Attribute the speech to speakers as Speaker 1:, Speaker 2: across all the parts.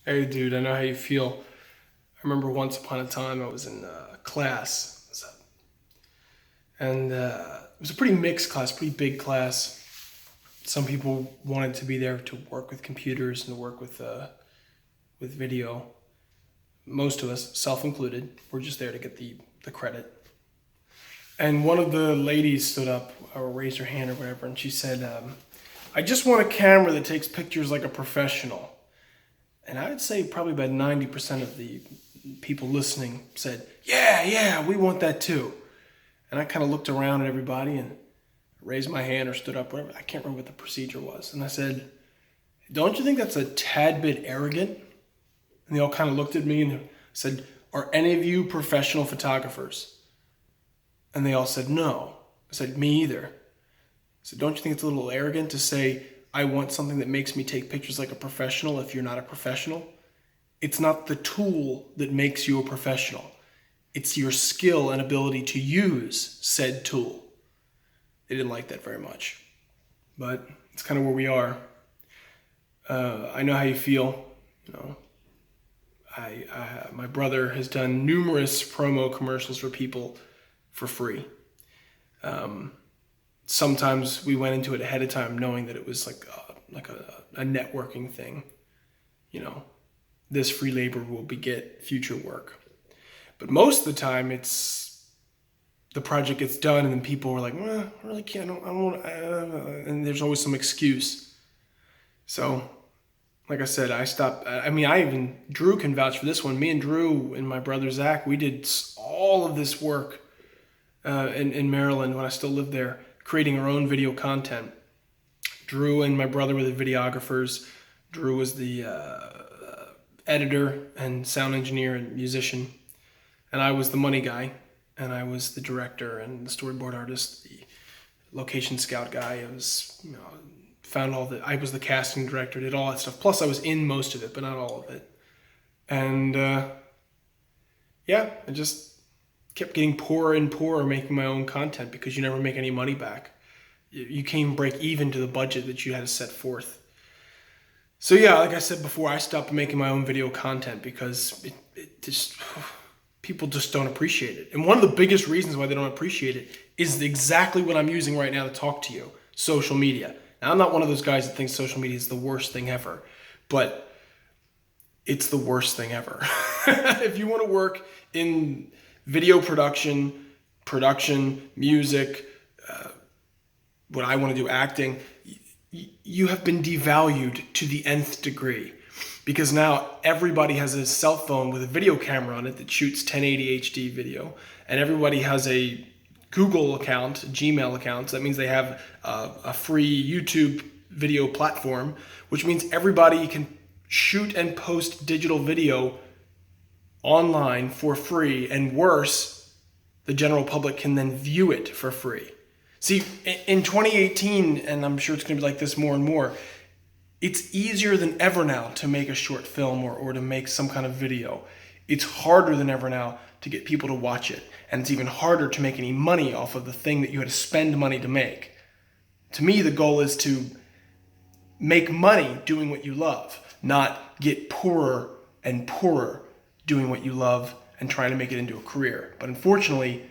Speaker 1: Hey, dude, I know how you feel. I remember once upon a time I was in class, and it was a pretty mixed class, pretty big class. Some people wanted to be there to work with computers and to work with video. Most of us, self included, were just there to get the credit. And one of the ladies stood up or raised her hand or whatever, and she said, "I just want a camera that takes pictures like a professional." And I would say probably about 90% of the people listening said, "Yeah, yeah, we want that too." And I kind of looked around at everybody and raised my hand or stood up, whatever. I can't remember what the procedure was. And I said, "Don't you think that's a tad bit arrogant?" And they all kind of looked at me and said, "Are any of you professional photographers?" And they all said, "No." I said, "Me either." I said, "Don't you think it's a little arrogant to say, I want something that makes me take pictures like a professional if you're not a professional? It's not the tool that makes you a professional. It's your skill and ability to use said tool." They didn't like that very much, but it's kind of where we are. I know how you feel. You know, my brother has done numerous promo commercials for people for free. Sometimes we went into it ahead of time knowing that it was like a networking thing. You know, this free labor will beget future work. But most of the time, it's the project gets done, and then people are like, "Well, I really can't. I don't want." And there's always some excuse. So, like I said, I stopped. I mean, I even Drew can vouch for this one. Me and Drew and my brother Zach, we did all of this work in Maryland when I still lived there, creating our own video content. Drew and my brother were the videographers. Drew was the editor and sound engineer and musician, and I was the money guy, and I was the director and the storyboard artist, the location scout guy. I was, found all the. I was the casting director, did all that stuff. Plus, I was in most of it, but not all of it. And yeah, I just kept getting poorer and poorer making my own content because you never make any money back. You can't even break even to the budget that you had to set forth. So yeah, like I said before, I stopped making my own video content because it just people just don't appreciate it. And one of the biggest reasons why they don't appreciate it is exactly what I'm using right now to talk to you: social media. Now, I'm not one of those guys that thinks social media is the worst thing ever, but it's the worst thing ever. If you want to work in video production, music, what I want to do, acting, you have been devalued to the nth degree, because now everybody has a cell phone with a video camera on it that shoots 1080 HD video, and everybody has a Google account, a Gmail account. So that means they have a free YouTube video platform, which means everybody can shoot and post digital video online for free, and worse, the general public can then view it for free. See, in 2018, and I'm sure it's going to be like this more and more, it's easier than ever now to make a short film or to make some kind of video. It's harder than ever now to get people to watch it. And it's even harder to make any money off of the thing that you had to spend money to make. To me, the goal is to make money doing what you love, not get poorer and poorer doing what you love and trying to make it into a career. But unfortunately,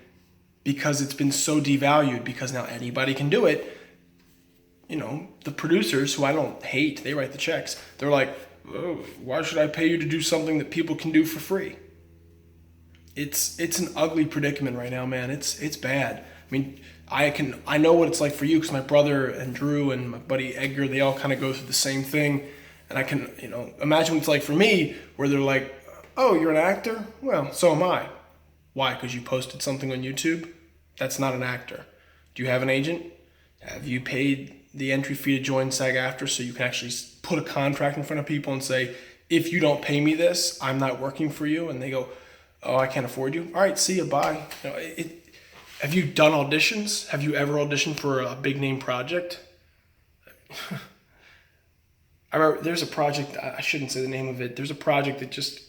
Speaker 1: because it's been so devalued, because now anybody can do it, the producers, who I don't hate, they write the checks. They're like, "Oh, why should I pay you to do something that people can do for free?" It's an ugly predicament right now, man. It's bad. I mean, I know what it's like for you, because my brother and Drew and my buddy Edgar, they all kind of go through the same thing. And I can, imagine what it's like for me, where they're like, "Oh, you're an actor? Well, so am I." Why? Because you posted something on YouTube? That's not an actor. Do you have an agent? Have you paid the entry fee to join SAG-AFTRA so you can actually put a contract in front of people and say, "If you don't pay me this, I'm not working for you"? And they go, "Oh, I can't afford you. All right, see you, bye." Have you done auditions? Have you ever auditioned for a big name project? I remember there's a project, I shouldn't say the name of it. There's a project that just,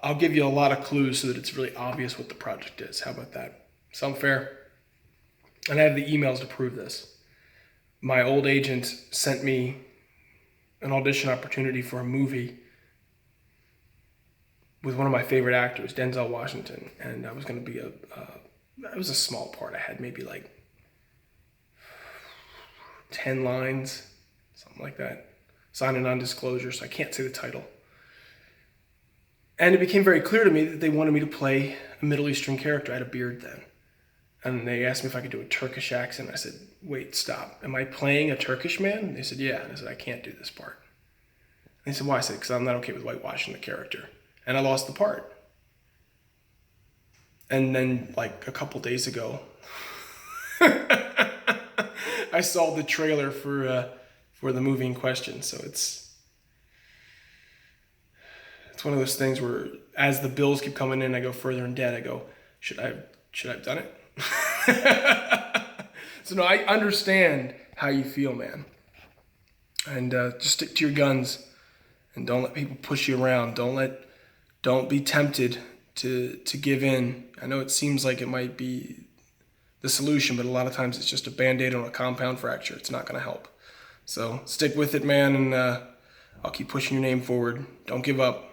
Speaker 1: I'll give you a lot of clues so that it's really obvious what the project is. How about that? Sound fair? And I have the emails to prove this. My old agent sent me an audition opportunity for a movie with one of my favorite actors, Denzel Washington, and I was going to be it was a small part. I had maybe like 10 lines, something like that. Sign a non-disclosure, so I can't say the title. And it became very clear to me that they wanted me to play a Middle Eastern character. I had a beard then. And they asked me if I could do a Turkish accent. I said, wait, stop. Am I playing a Turkish man? And they said, yeah. And I said, I can't do this part. And they said, why? I said, because I'm not okay with whitewashing the character. And I lost the part. And then, like, a couple days ago, I saw the trailer for the movie in question. So it's one of those things where, as the bills keep coming in, I go further in debt. I go, should I have done it? So no, I understand how you feel, man. And just stick to your guns, and don't let people push you around. Don't be tempted to give in. I know it seems like it might be the solution, but a lot of times it's just a Band-Aid on a compound fracture. It's not going to help. So stick with it, man, and I'll keep pushing your name forward. Don't give up.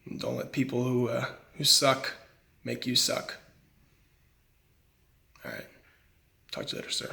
Speaker 1: And don't let people who suck make you suck. All right. Talk to you later, sir.